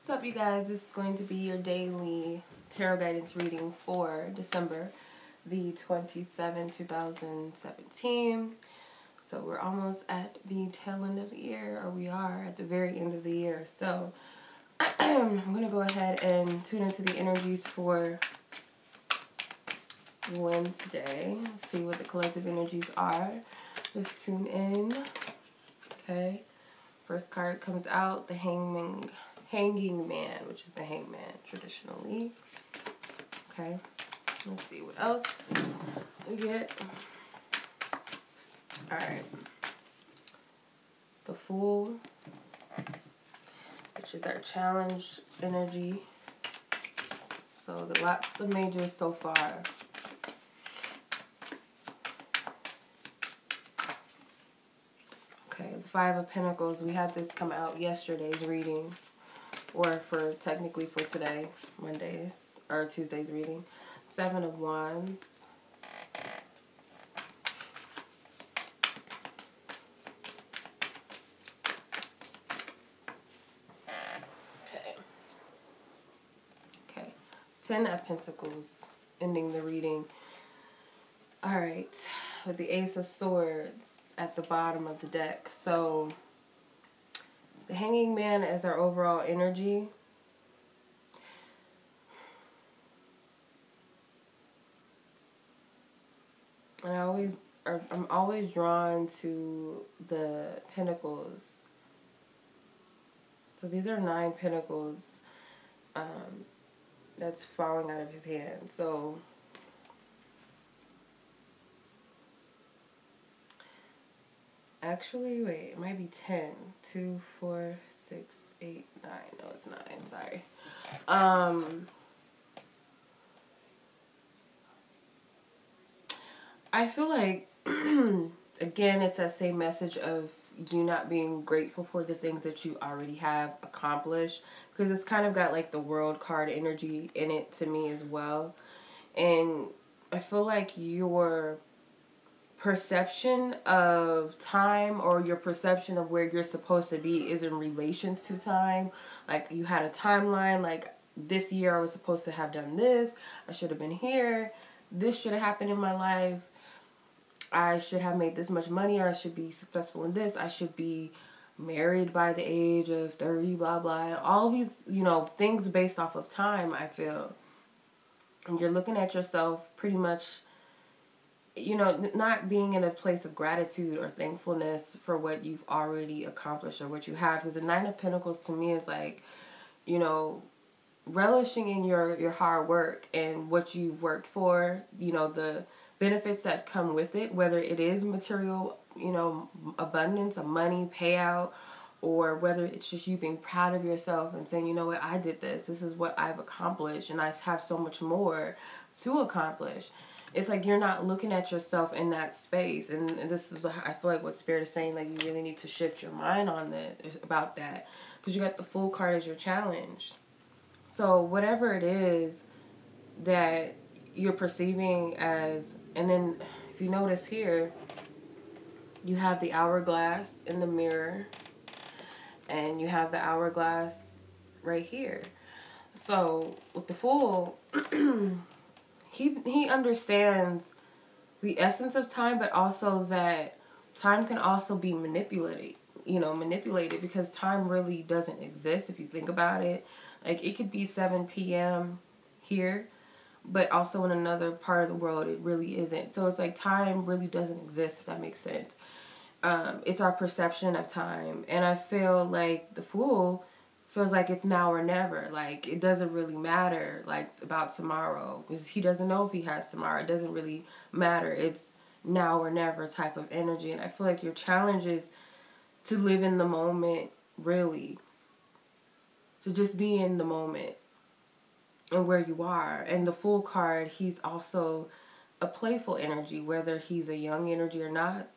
What's up, you guys? This is going to be your daily tarot guidance reading for December the 27th, 2017. So we're almost at the tail end of the year, or we are at the very end of the year. So I'm going to go ahead and tune into the energies for Wednesday. See what the collective energies are. Let's tune in. Okay. First card comes out, the Hanging Man, which is the hangman traditionally. Okay, let's see what else we get. Alright. The Fool, which is our challenge energy. So lots of majors so far. Okay, the Five of Pentacles. We had this come out yesterday's reading. Or technically for today, Monday's, or Tuesday's reading. Seven of Wands. Okay. Ten of Pentacles, ending the reading. Alright, with the Ace of Swords at the bottom of the deck. So the Hanging Man is our overall energy. And I'm always drawn to the Pentacles. So these are 9 Pentacles that's falling out of his hand. So actually, wait, it might be 10. 2, 4, 6, 8, 9. No, it's 9. Sorry. I feel like, again, it's that same message of you not being grateful for the things that you already have accomplished. Because it's kind of got like the World card energy in it to me as well. And I feel like your perception of time, or your perception of where you're supposed to be, is in relations to time. Like you had a timeline, like this year I was supposed to have done this, I should have been here, this should have happened in my life, I should have made this much money, or I should be successful in this, I should be married by the age of 30, blah blah, all these, things based off of time. I feel, and you're looking at yourself pretty much, not being in a place of gratitude or thankfulness for what you've already accomplished or what you have. Because the Nine of Pentacles to me is like, relishing in your hard work and what you've worked for, the benefits that come with it, whether it is material, abundance of money, payout, or whether it's just you being proud of yourself and saying, you know what, I did this. This is what I've accomplished, and I have so much more to accomplish. It's like you're not looking at yourself in that space. And this is, I feel like, what Spirit is saying, like you really need to shift your mind on about that. Because you got the Fool card as your challenge. So whatever it is that you're perceiving as, and then if you notice here, you have the hourglass in the mirror, and you have the hourglass right here. So with the Fool, he understands the essence of time, but also that time can also be manipulated, because time really doesn't exist if you think about it. Like, it could be 7 p.m. here, but also in another part of the world, it really isn't. So it's like time really doesn't exist, if that makes sense. It's our perception of time. And I feel like the Fool feels like it's now or never. Like, it doesn't really matter, like, about tomorrow. Because he doesn't know if he has tomorrow. It doesn't really matter. It's now or never type of energy. And I feel like your challenge is to live in the moment, really. To just be in the moment and where you are. And the Fool card, he's also a playful energy, whether he's a young energy or not.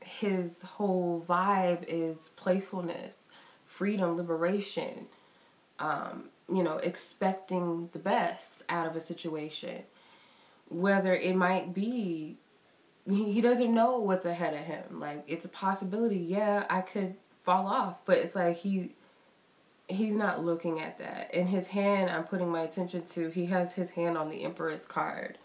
His whole vibe is playfulness, freedom, liberation, expecting the best out of a situation. Whether it might be, he doesn't know what's ahead of him. Like, it's a possibility, yeah, I could fall off, but it's like he's not looking at that. In his hand, I'm putting my attention to, he has his hand on the Empress card,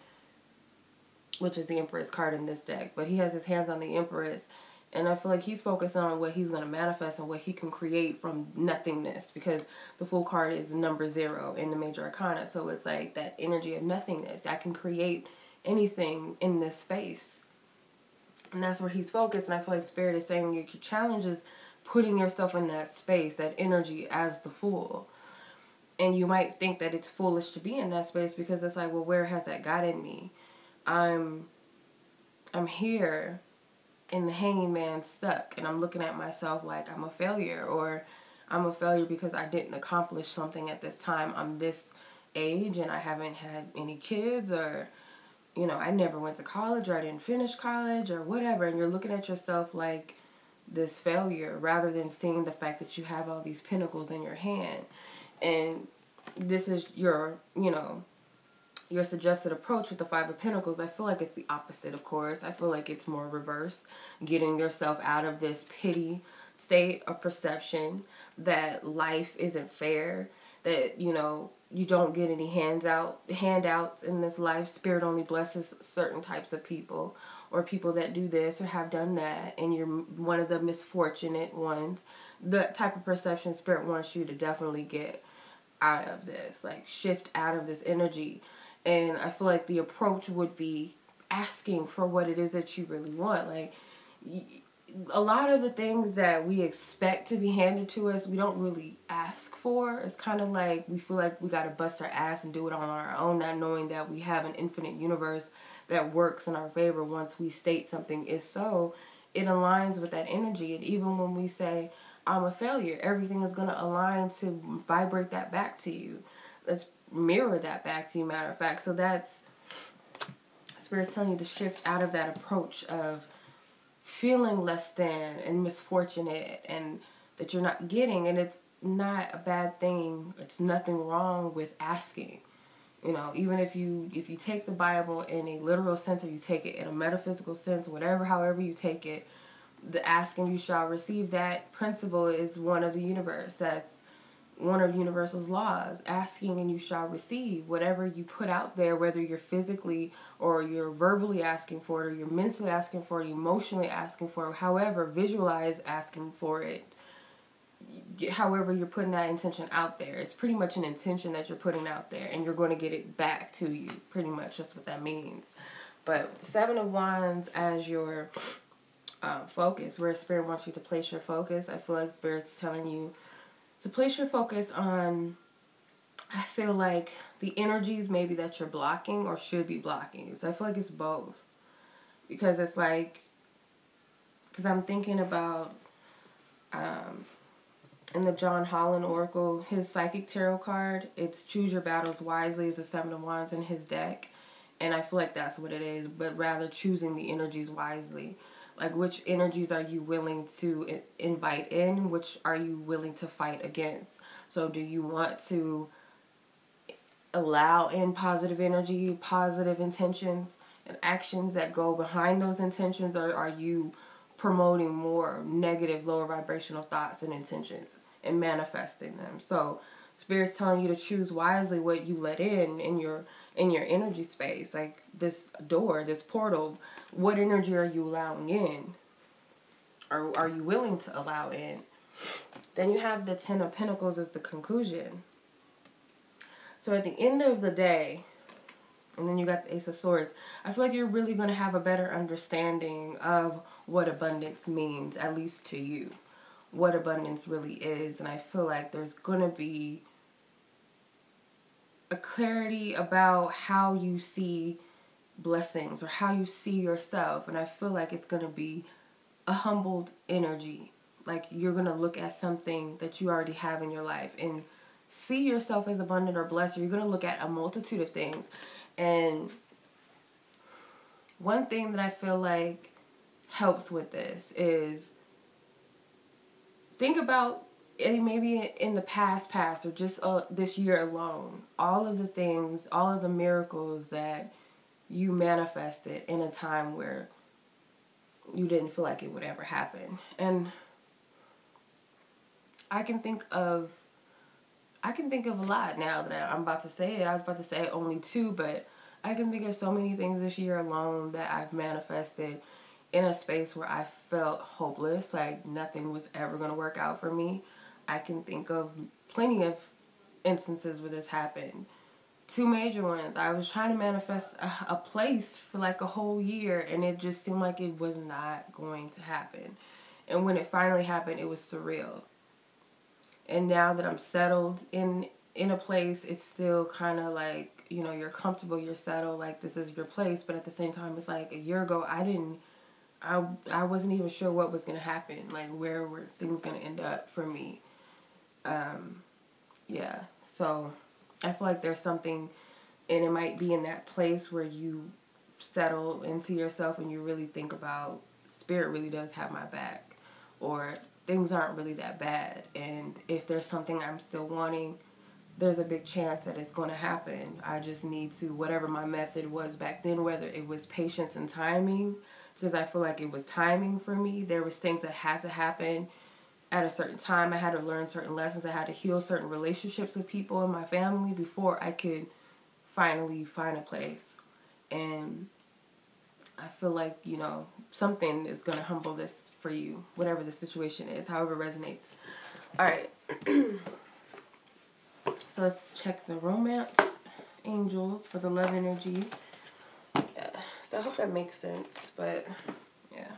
which is the Empress card in this deck. But he has his hands on the Empress. And I feel like he's focused on what he's going to manifest and what he can create from nothingness. Because the Fool card is number 0 in the Major Arcana. So it's like that energy of nothingness. I can create anything in this space. And that's where he's focused. And I feel like Spirit is saying your challenge is putting yourself in that space, that energy as the Fool. And you might think that it's foolish to be in that space because it's like, well, where has that gotten me? I'm here in the Hanging Man stuck, and I'm looking at myself like I'm a failure, or I'm a failure because I didn't accomplish something at this time. I'm this age and I haven't had any kids, or, you know, I never went to college, or I didn't finish college, or whatever. And you're looking at yourself like this failure rather than seeing the fact that you have all these pinnacles in your hand. And this is your, you know, your suggested approach with the 5 of Pentacles. I feel like it's the opposite, of course. I feel like it's more reverse. Getting yourself out of this pity state of perception that life isn't fair. That, you know, you don't get any handouts in this life. Spirit only blesses certain types of people, or people that do this or have done that, and you're one of the misfortunate ones. The type of perception Spirit wants you to definitely get out of this, like shift out of this energy. And I feel like the approach would be asking for what it is that you really want. Like, a lot of the things that we expect to be handed to us, we don't really ask for. It's kind of like we feel like we got to bust our ass and do it on our own, not knowing that we have an infinite universe that works in our favor. Once we state something is so, it aligns with that energy. And even when we say, I'm a failure, everything is going to align to vibrate that back to you. Let's mirror that back to you, matter of fact. So that's Spirit's telling you to shift out of that approach of feeling less than and misfortunate and that you're not getting. And it's not a bad thing. It's nothing wrong with asking. You know, even if you take the Bible in a literal sense, or you take it in a metaphysical sense, whatever, however you take it, the asking you shall receive, that principle is one of the universe. That's one of universal's laws. Asking and you shall receive. Whatever you put out there, whether you're physically or you're verbally asking for it, or you're mentally asking for it, emotionally asking for it, however, visualize asking for it. However you're putting that intention out there, it's pretty much an intention that you're putting out there, and you're going to get it back to you. Pretty much that's what that means. But with the 7 of Wands as your focus, where Spirit wants you to place your focus, I feel like Spirit's telling you to place your focus on, I feel like, the energies maybe that you're blocking or should be blocking. So I feel like it's both. Because it's like, because I'm thinking about, in the John Holland Oracle, his Psychic Tarot card, it's Choose Your Battles Wisely is the 7 of Wands in his deck. And I feel like that's what it is, but rather choosing the energies wisely. Like, which energies are you willing to invite in? Which are you willing to fight against? So do you want to allow in positive energy, positive intentions, and actions that go behind those intentions? Or are you promoting more negative, lower vibrational thoughts and intentions and manifesting them? So Spirit's telling you to choose wisely what you let in your energy space. Like this door, this portal, what energy are you allowing in? Or are you willing to allow in? Then you have the 10 of Pentacles as the conclusion. So at the end of the day, and then you got the Ace of Swords, I feel like you're really going to have a better understanding of what abundance means, at least to you. What abundance really is. And I feel like there's going to be a clarity about how you see blessings or how you see yourself. And I feel like it's going to be a humbled energy. Like you're going to look at something that you already have in your life and see yourself as abundant or blessed. Or you're going to look at a multitude of things. And one thing that I feel like helps with this is think about maybe in the past or just this year alone, all of the things, all of the miracles that you manifested in a time where you didn't feel like it would ever happen. And I can think of I can think of a lot now that I'm about to say it. I was about to say only 2, but I can think of so many things this year alone that I've manifested in a space where I felt hopeless, like nothing was ever going to work out for me. I can think of plenty of instances where this happened. 2 major ones. I was trying to manifest a place for like a whole year, and it just seemed like it was not going to happen. And when it finally happened, it was surreal. And now that I'm settled in a place, it's still kind of like, you know, you're comfortable, you're settled, like this is your place. But at the same time, it's like a year ago, I wasn't even sure what was going to happen. Like, where were things going to end up for me? Yeah. So I feel like there's something, and it might be in that place where you settle into yourself and you really think about, spirit really does have my back, or things aren't really that bad. And if there's something I'm still wanting, there's a big chance that it's going to happen. I just need to, whatever my method was back then, whether it was patience and timing, because I feel like it was timing for me. There was things that had to happen at a certain time. I had to learn certain lessons. I had to heal certain relationships with people in my family before I could finally find a place. And I feel like, you know, something is going to humble this for you, whatever the situation is, however it resonates. All right. So let's check the romance angels for the love energy. Yeah. So I hope that makes sense, but yeah.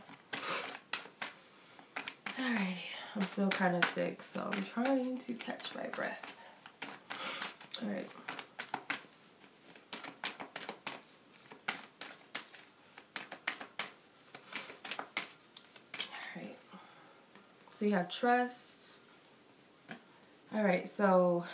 Alrighty. I'm still kind of sick, so I'm trying to catch my breath. Alright. Alright. So you have trust. Alright, so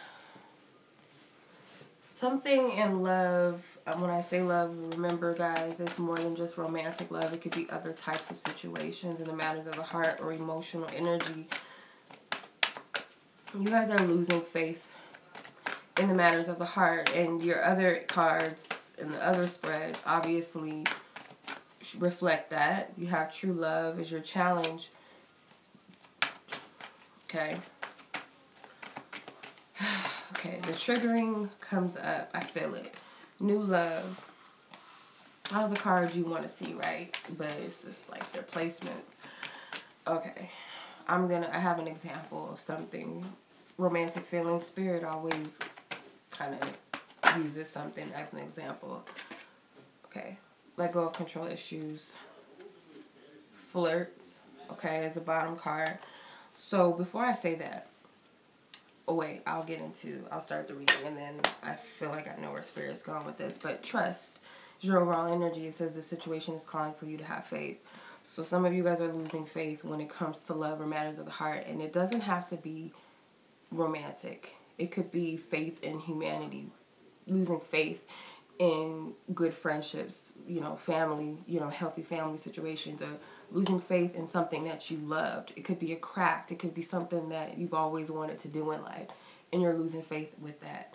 something in love, when I say love, remember guys, it's more than just romantic love. It could be other types of situations in the matters of the heart or emotional energy. You guys are losing faith in the matters of the heart, and your other cards in the other spread obviously reflect that. You have true love as your challenge. Okay. Okay, the triggering comes up. I feel it. New love. All the cards you want to see, right? But it's just like their placements. Okay. I have an example of something. Romantic feeling. Spirit always kind of uses something as an example. Okay. Let go of control issues. Flirts. Okay, as a bottom card. So before I say that, oh wait, I'll start the reading, and then I feel like I know where Spirit's going with this. But trust is your overall energy. It says the situation is calling for you to have faith. So some of you guys are losing faith when it comes to love or matters of the heart. And it doesn't have to be romantic. It could be faith in humanity. Losing faith in good friendships, you know, family, you know, healthy family situations, or losing faith in something that you loved. It could be a craft. It could be something that you've always wanted to do in life, and you're losing faith with that.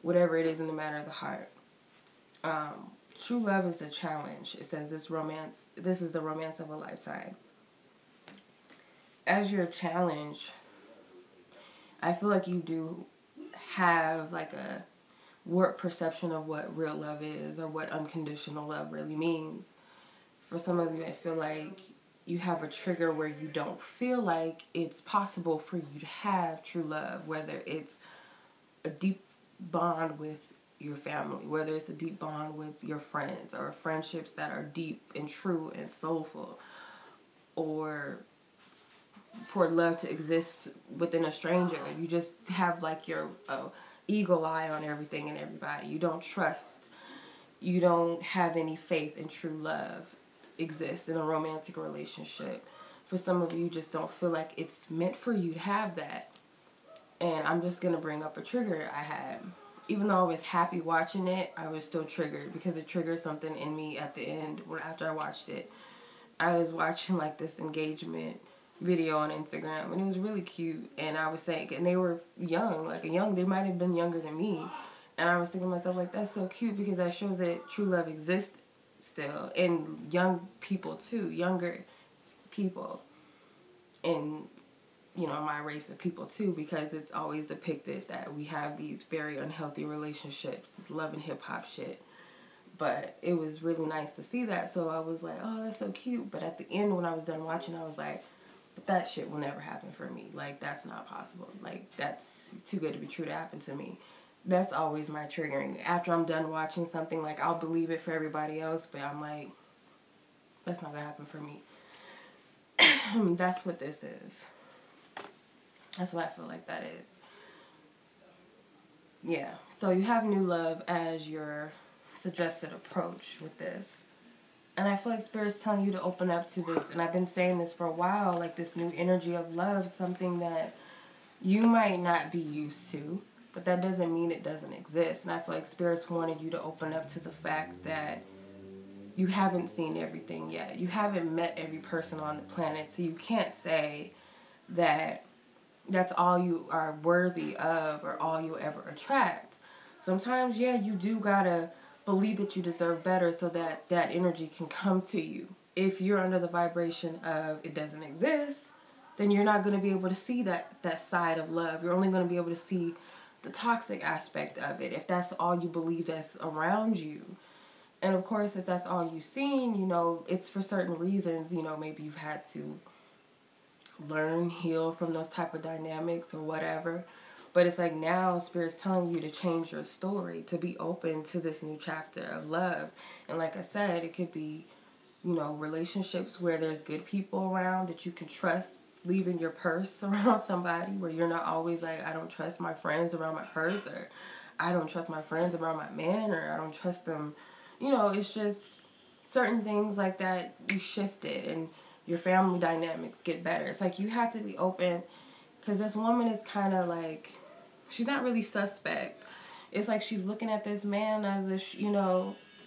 Whatever it is in the matter of the heart. True love is a challenge. It says this is the romance of a lifetime. As your challenge, I feel like you do have like a warped perception of what real love is, or what unconditional love really means. For some of you, I feel like you have a trigger where you don't feel like it's possible for you to have true love, whether it's a deep bond with your family, whether it's a deep bond with your friends, or friendships that are deep and true and soulful, or for love to exist within a stranger. You just have like your eagle eye on everything and everybody. You don't trust. You don't have any faith in true love exists in a romantic relationship. For some of you, you just don't feel like it's meant for you to have that. And I'm just going to bring up a trigger I had. Even though I was happy watching it, I was still triggered, because it triggered something in me at the end after I watched it. I was watching like this engagement video on Instagram, and it was really cute. And I was saying, and they were young, they might have been younger than me. And I was thinking to myself, like, that's so cute, because that shows that true love exists still. And young people too, younger people. And my race of people too, because it's always depicted that we have these very unhealthy relationships, this love and hip hop shit. But it was really nice to see that. So I was like, oh, that's so cute. But at the end, when I was done watching, I was like, but that shit will never happen for me. Like, that's not possible. Like, that's too good to be true to happen to me. That's always my triggering. After I'm done watching something, like, I'll believe it for everybody else, but I'm like, that's not gonna happen for me. That's what this is. That's what I feel like that is. Yeah. So you have new love as your suggested approach with this. And I feel like Spirit's telling you to open up to this. And I've been saying this for a while, like this new energy of love, something that you might not be used to, but that doesn't mean it doesn't exist. And I feel like Spirit's wanted you to open up to the fact that you haven't seen everything yet. You haven't met every person on the planet, so you can't say that that's all you are worthy of or all you'll ever attract. Sometimes, yeah, you do gotta believe that you deserve better so that that energy can come to you. If you're under the vibration of it doesn't exist, then you're not going to be able to see that side of love. You're only going to be able to see the toxic aspect of it if that's all you believe that's around you. And of course, if that's all you've seen, it's for certain reasons. Maybe you've had to learn, heal from those type of dynamics or whatever. But it's like now Spirit's telling you to change your story, to be open to this new chapter of love. And like I said, it could be, relationships where there's good people around that you can trust, leaving your purse around somebody, where you're not always like, I don't trust my friends around my purse, or I don't trust my friends around my man, or I don't trust them. It's just certain things like that you shift it and your family dynamics get better. It's like you have to be open, because this woman is kind of like, she's not really suspect. It's like she's looking at this man as if,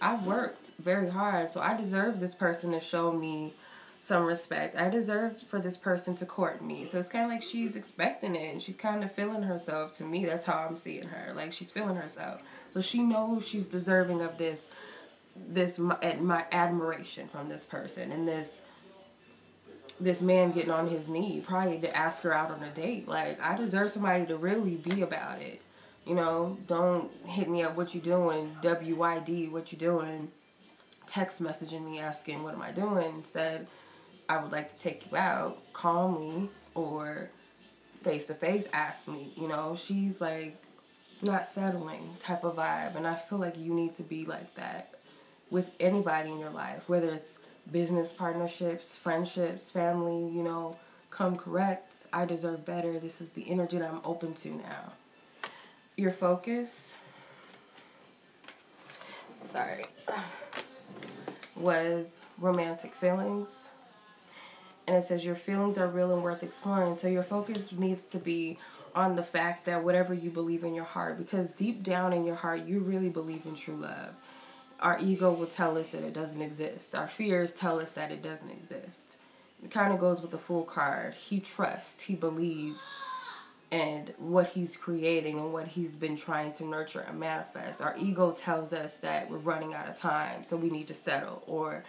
I've worked very hard, so I deserve this person to show me some respect. I deserve for this person to court me. So it's kind of like she's expecting it, and she's kind of feeling herself. To me, that's how I'm seeing her. Like, she's feeling herself. So she knows she's deserving of my admiration from this person, and this man getting on his knee, probably to ask her out on a date. Like, I deserve somebody to really be about it. Don't hit me up, what you doing, WYD, what you doing, text messaging me asking, what am I doing? Instead, I would like to take you out, call me, or face-to-face ask me. She's like not settling type of vibe. And I feel like you need to be like that with anybody in your life, whether it's business partnerships, friendships, family, come correct. I deserve better. This is the energy that I'm open to now. Your focus, was romantic feelings. And it says your feelings are real and worth exploring. So your focus needs to be on the fact that whatever you believe in your heart, because deep down in your heart, you really believe in true love. Our ego will tell us that it doesn't exist. Our fears tell us that it doesn't exist. It kind of goes with the Fool card. He trusts, he believes, and what he's creating and what he's been trying to nurture and manifest. Our ego tells us that we're running out of time, so we need to settle, or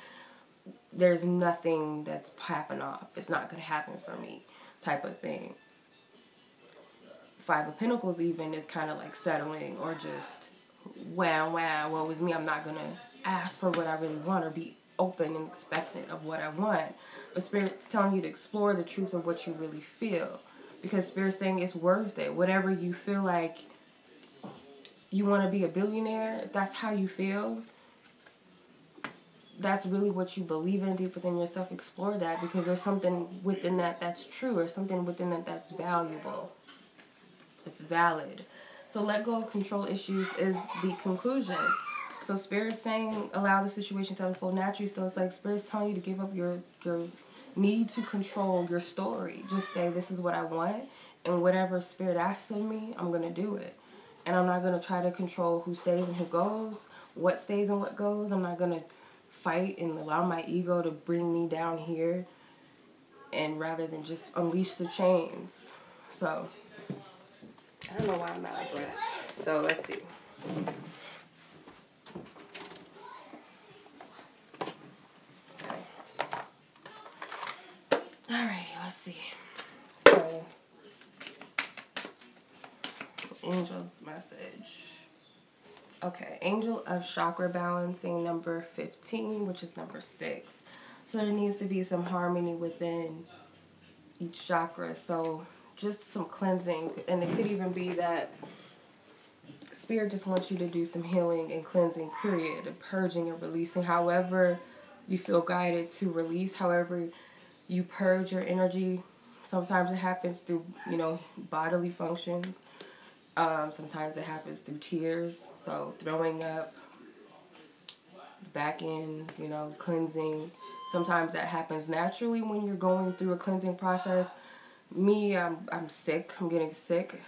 there's nothing that's popping off. It's not going to happen for me, type of thing. Five of Pentacles even is kind of like settling, or just, wow, woe is me. I'm not going to ask for what I really want or be open and expectant of what I want. But Spirit's telling you to explore the truth of what you really feel. Because Spirit's saying it's worth it. Whatever you feel like you want to be a billionaire, if that's how you feel, that's really what you believe in deep within yourself, explore that, because there's something within that that's true, or something within that that's valuable. It's valid. So let go of control issues is the conclusion. So Spirit's saying allow the situation to unfold naturally. So it's like Spirit's telling you to give up your need to control your story. Just say, this is what I want, and whatever Spirit asks of me, I'm going to do it. And I'm not going to try to control who stays and who goes, what stays and what goes. I'm not going to fight and allow my ego to bring me down here, and rather than just unleash the chains. So I don't know why I'm out of breath. So let's see. Okay. Alrighty, let's see. So Angel's message. Okay, Angel of Chakra balancing, number 15, which is number 6. So there needs to be some harmony within each chakra. So just some cleansing. And it could even be that Spirit just wants you to do some healing and cleansing, period. And purging and releasing. However you feel guided to release. However you purge your energy. Sometimes it happens through, bodily functions. Sometimes it happens through tears. So throwing up, back in, cleansing. Sometimes that happens naturally when you're going through a cleansing process. Me, I'm sick. I'm getting sick.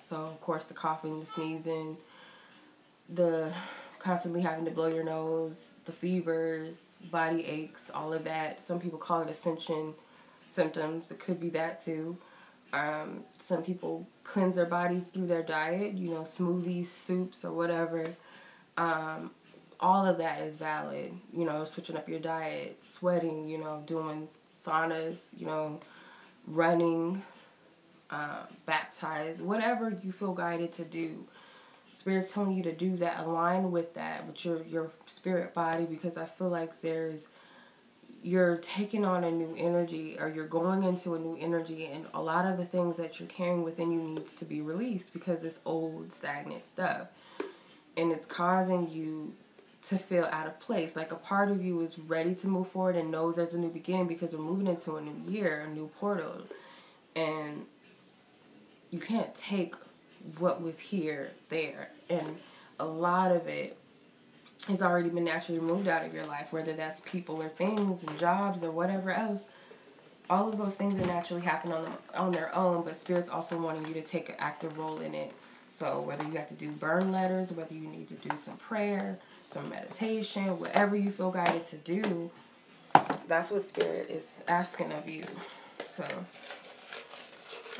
So, of course, the coughing, the sneezing, the constantly having to blow your nose, the fevers, body aches, all of that. Some people call it ascension symptoms. It could be that too. Some people cleanse their bodies through their diet, smoothies, soups, or whatever. All of that is valid, switching up your diet, sweating, doing saunas, running, baptize, whatever you feel guided to do. Spirit's telling you to do that, align with that, with your spirit body, because I feel like you're taking on a new energy, or you're going into a new energy, and a lot of the things that you're carrying within you needs to be released because it's old, stagnant stuff. And it's causing you to feel out of place. Like a part of you is ready to move forward and knows there's a new beginning because we're moving into a new year, a new portal. And you can't take what was here, there. And a lot of it has already been naturally removed out of your life, whether that's people or things and jobs or whatever else. All of those things are naturally happening on their own, but Spirit's also wanting you to take an active role in it. So whether you have to do burn letters, whether you need to do some prayer, some meditation, whatever you feel guided to do, that's what Spirit is asking of you. So,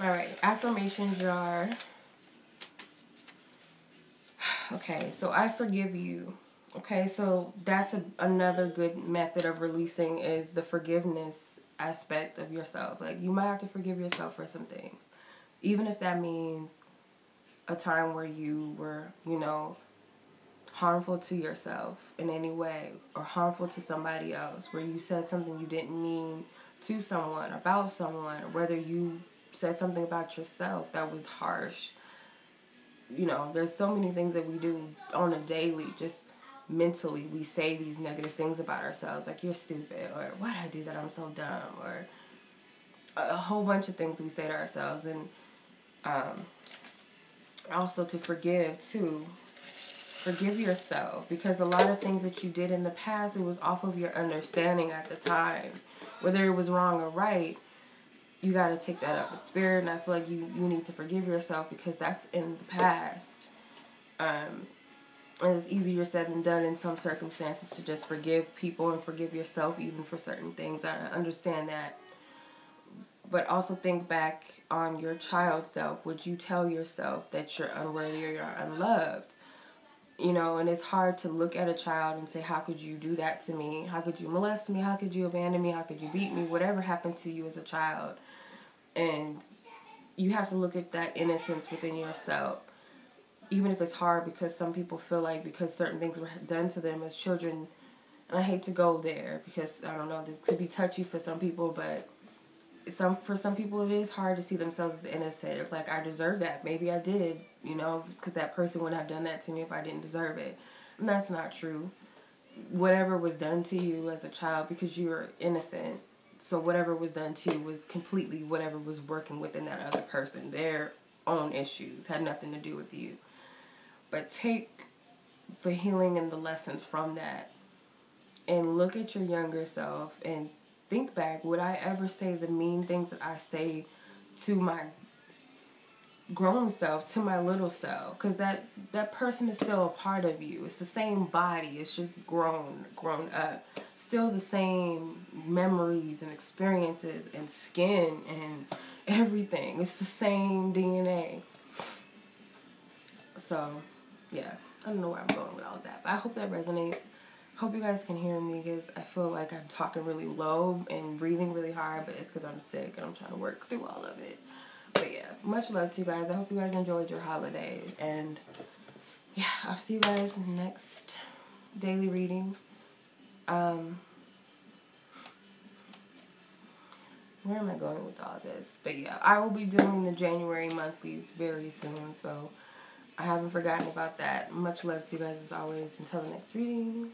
all right, affirmation jar. Okay, so I forgive you. Okay, so that's another good method of releasing is the forgiveness aspect of yourself. Like, you might have to forgive yourself for some things. Even if that means a time where you were, harmful to yourself in any way, or harmful to somebody else, where you said something you didn't mean to someone, about someone, or whether you said something about yourself that was harsh. There's so many things that we do on a daily, just mentally, we say these negative things about ourselves, like, you're stupid, or why did I do that, I'm so dumb, or a whole bunch of things we say to ourselves. And also to forgive too. Forgive yourself, because a lot of things that you did in the past, it was off of your understanding at the time. Whether it was wrong or right, you got to take that up with Spirit, and I feel like you need to forgive yourself because that's in the past. And it's easier said than done in some circumstances to just forgive people and forgive yourself even for certain things. I understand that. But also think back on your child self. Would you tell yourself that you're unworthy or you're unloved? And it's hard to look at a child and say, how could you do that to me? How could you molest me? How could you abandon me? How could you beat me? Whatever happened to you as a child. And you have to look at that innocence within yourself. Even if it's hard, because some people feel like because certain things were done to them as children, and I hate to go there because, I don't know, it could be touchy for some people, but for some people it is hard to see themselves as innocent. It's like, I deserve that. Maybe I did, because that person wouldn't have done that to me if I didn't deserve it. And that's not true. Whatever was done to you as a child, because you were innocent, so whatever was done to you was completely whatever was working within that other person. Their own issues had nothing to do with you. But take the healing and the lessons from that and look at your younger self and think back, would I ever say the mean things that I say to my grown self, to my little self? Because that person is still a part of you. It's the same body. It's just grown up. Still the same memories and experiences and skin and everything. It's the same DNA. So, yeah. I don't know where I'm going with all that, but I hope that resonates. Hope you guys can hear me, because I feel like I'm talking really low and breathing really hard, but it's because I'm sick and I'm trying to work through all of it. But yeah, much love to you guys. I hope you guys enjoyed your holidays. And yeah, I'll see you guys in the next daily reading. Where am I going with all this? But yeah, I will be doing the January monthlies very soon, so I haven't forgotten about that. Much love to you guys as always. Until the next reading.